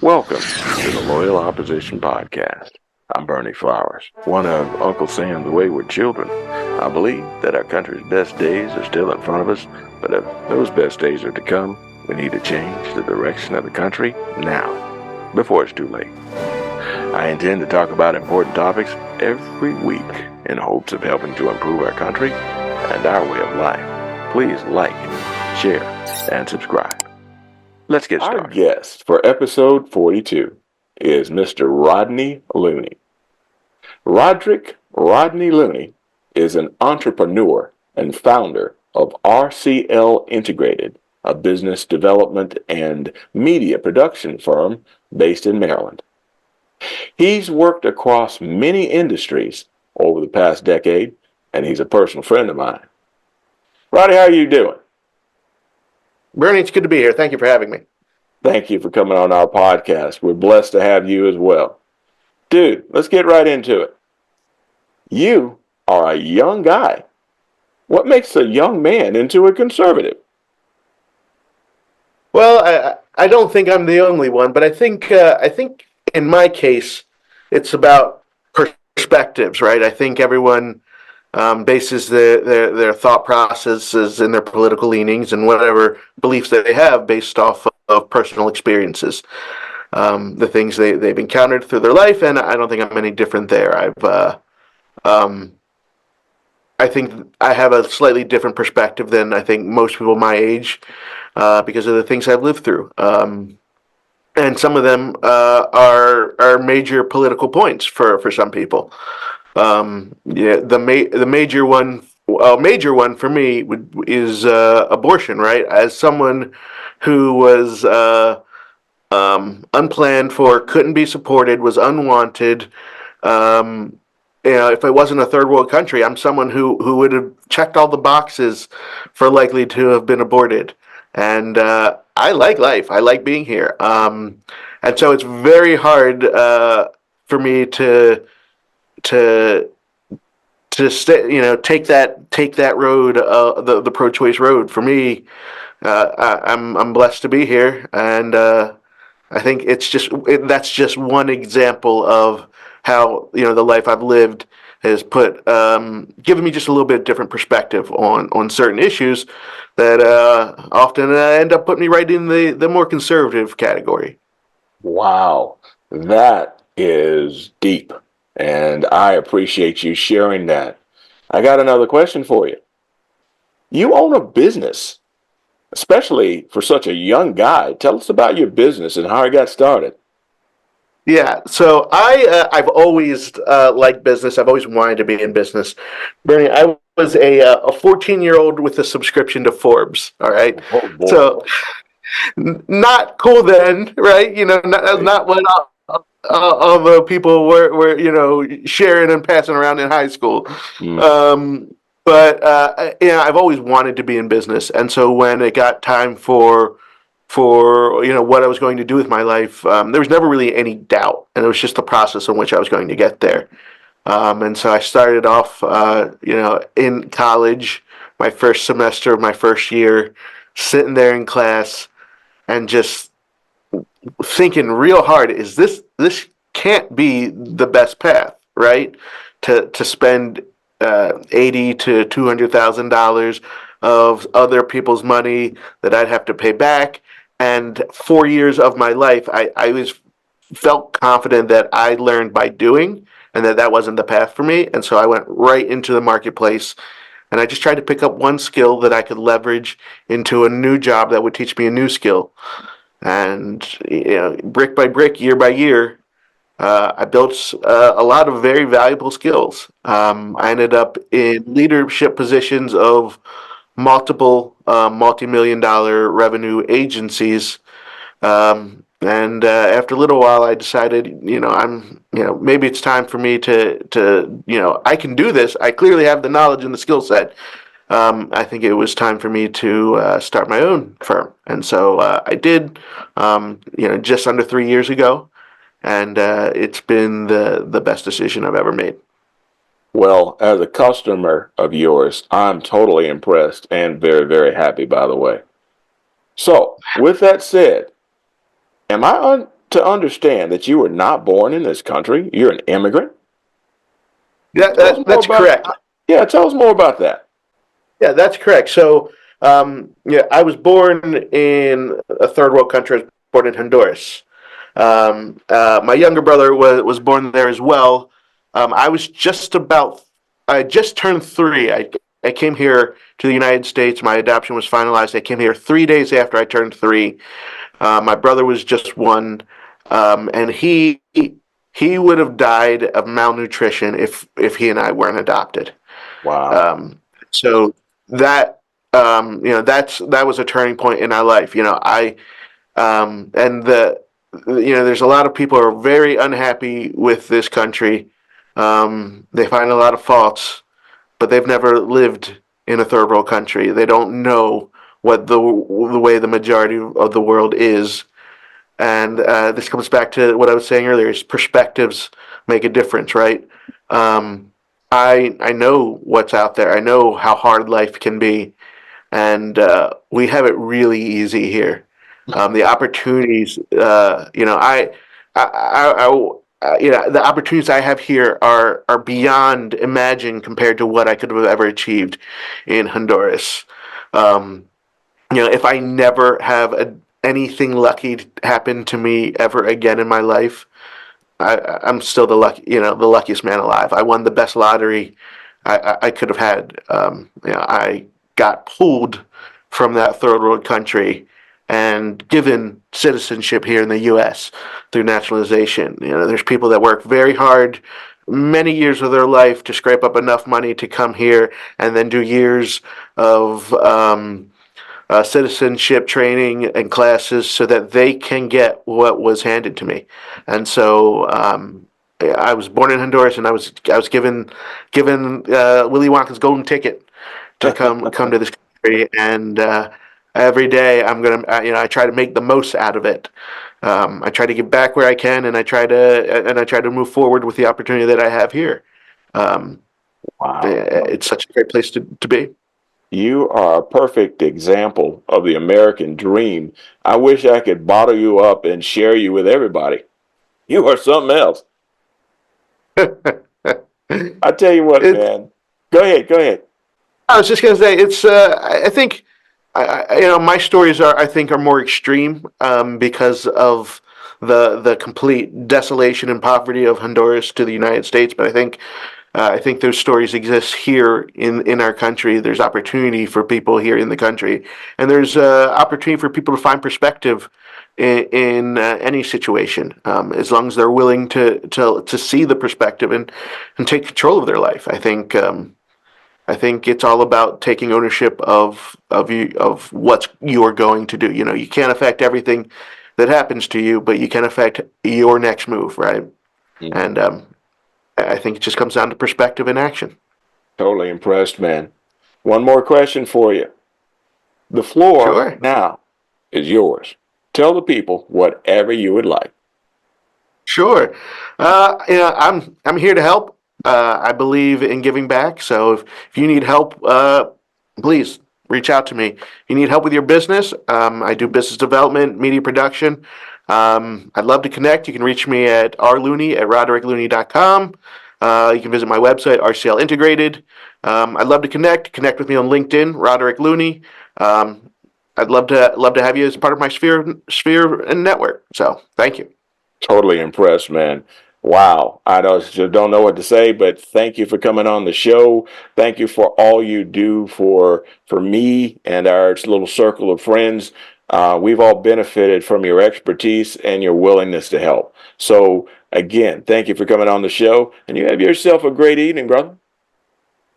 Welcome to the Loyal Opposition Podcast. I'm Bernie Flowers, one of Uncle Sam's wayward children. I believe that our country's best days are still in front of us, but if those best days are to come, we need to change the direction of the country now, before it's too late. I intend to talk about important topics every week in hopes of helping to improve our country and our way of life. Please like, share, and subscribe. Let's get started. Our guest for episode 42 is Mr. Roddy Looney. Roddy Looney is an entrepreneur and founder of RCL Integrated, a business development and media production firm based in Maryland. He's worked across many industries over the past decade, and he's a personal friend of mine. Roddy, how are you doing? Bernie, it's good to be here. Thank you for having me. Thank you for coming on our podcast. We're blessed to have you as well. Dude, let's get right into it. You are a young guy. What makes a young man into a conservative? Well, I don't think I'm the only one, but I think in my case, it's about perspectives, right? I think everyone bases their thought processes and their political leanings and whatever beliefs that they have based off of personal experiences, the things they've encountered through their life, and I don't think I'm any different there. I think I have a slightly different perspective than I think most people my age because of the things I've lived through. And some of them are major political points for some people. The major one for me is abortion, right? As someone who was unplanned for, couldn't be supported, was unwanted. If I wasn't a third world country, I'm someone who would have checked all the boxes for likely to have been aborted. And I like life. I like being here. And so it's very hard for me to stay, take that road, the pro-choice road. For me, I'm blessed to be here, and I think that's just one example of how the life I've lived has given me just a little bit different perspective on certain issues that often end up putting me right in the more conservative category. Wow, that is deep. And I appreciate you sharing that. I got another question for you. You own a business, especially for such a young guy. Tell us about your business and how it got started. Yeah, so I've always liked business. I've always wanted to be in business. Bernie, I was a 14-year-old with a subscription to Forbes. All right, Oh, boy. So not cool then, right? That's not what all the people were sharing and passing around in high school. But I've always wanted to be in business, and so when it got time for what I was going to do with my life, there was never really any doubt, and it was just the process in which I was going to get there. And so I started off, in college, my first semester of my first year, sitting there in class, and just thinking real hard, this can't be the best path, right? To spend $80,000 to $200,000 of other people's money that I'd have to pay back, and 4 years of my life, I felt confident that I learned by doing, and that wasn't the path for me, and so I went right into the marketplace. And I just tried to pick up one skill that I could leverage into a new job that would teach me a new skill. And brick by brick, year by year, I built a lot of very valuable skills. I ended up in leadership positions of multiple multi-million-dollar revenue agencies. And after a little while, I decided, maybe it's time for me to I can do this. I clearly have the knowledge and the skill set. I think it was time for me to start my own firm. And so I did, just under 3 years ago. And it's been the best decision I've ever made. Well, as a customer of yours, I'm totally impressed and very, very happy, by the way. So, with that said, am I to understand that you were not born in this country, you're an immigrant. Yeah, Tell us more that's about. correct. Yeah, tell us more about that. Yeah, that's correct. So, yeah, I was born in a third world country. I was born in Honduras. My younger brother was born there as well. I was just about, I just turned 3. I came here to the United States. My adoption was finalized. I came here 3 days after I turned 3. My brother was just 1, and he would have died of malnutrition if he and I weren't adopted. Wow. So that that was a turning point in our life. And there's a lot of people who are very unhappy with this country. They find a lot of faults, but they've never lived in a third world country. They don't know what the way the majority of the world is. And this comes back to what I was saying earlier: is perspectives make a difference, right? I know what's out there. I know how hard life can be, and we have it really easy here. The opportunities, the opportunities I have here are beyond imagine compared to what I could have ever achieved in Honduras. Um, if I never have anything lucky happen to me ever again in my life, I'm still the luckiest man alive. I won the best lottery I could have had. I got pulled from that third world country and given citizenship here in the U.S. through naturalization. There's people that work very hard, many years of their life to scrape up enough money to come here and then do years of citizenship training and classes so that they can get what was handed to me. And so I was born in Honduras, and I was given Willy Wonka's golden ticket to come to this country, and every day I try to make the most out of it. I try to give back where I can, and I try to move forward with the opportunity that I have here. Um, Wow. it's such a great place to be. You are a perfect example of the American dream. I wish I could bottle you up and share you with everybody. You are something else. I tell you what, It's man. Go ahead. Go ahead. I was just gonna say it's. I think, my stories I think are more extreme because of the complete desolation and poverty of Honduras to the United States. But I think those stories exist here in our country. There's opportunity for people here in the country, and there's opportunity for people to find perspective in any situation, as long as they're willing to see the perspective and take control of their life. I think it's all about taking ownership of what you're going to do. You can't affect everything that happens to you, but you can affect your next move, right? Mm, And I think it just comes down to perspective and action. totally impressed, man. One more question for you. The floor Sure, now is yours. Tell the people whatever you would like. sure. I'm here to help. I believe in giving back. So if you need help, please reach out to me. If you need help with your business, I do business development, media production. I'd love to connect. You can reach me at rlooney@rodericklooney.com. You can visit my website, RCL Integrated. I'd love to connect. Connect with me on LinkedIn, Roderick Looney. I'd love to have you as part of my sphere and network. So thank you. Totally impressed, man. Wow. I just don't know what to say, but thank you for coming on the show. Thank you for all you do for me and our little circle of friends. We've all benefited from your expertise and your willingness to help. So again, thank you for coming on the show, and you have yourself a great evening, brother.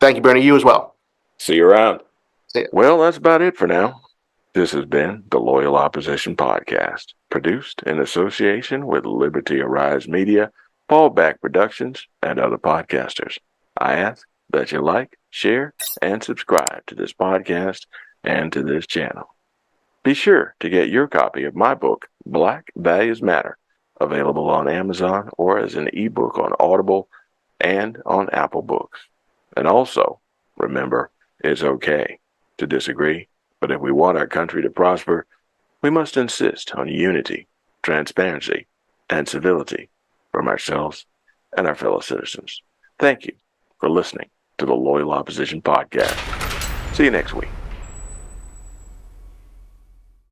Thank you, Bernie. You as well. See you around. See ya. Well, that's about it for now. This has been the Loyal Opposition Podcast, produced in association with Liberty Arise Media, Fallback Productions, and other podcasters. I ask that you like, share, and subscribe to this podcast and to this channel. Be sure to get your copy of my book, Black Values Matter, available on Amazon or as an ebook on Audible and on Apple Books. And also, remember, it's okay to disagree, but if we want our country to prosper, we must insist on unity, transparency, and civility from ourselves and our fellow citizens. Thank you for listening to the Loyal Opposition Podcast. See you next week.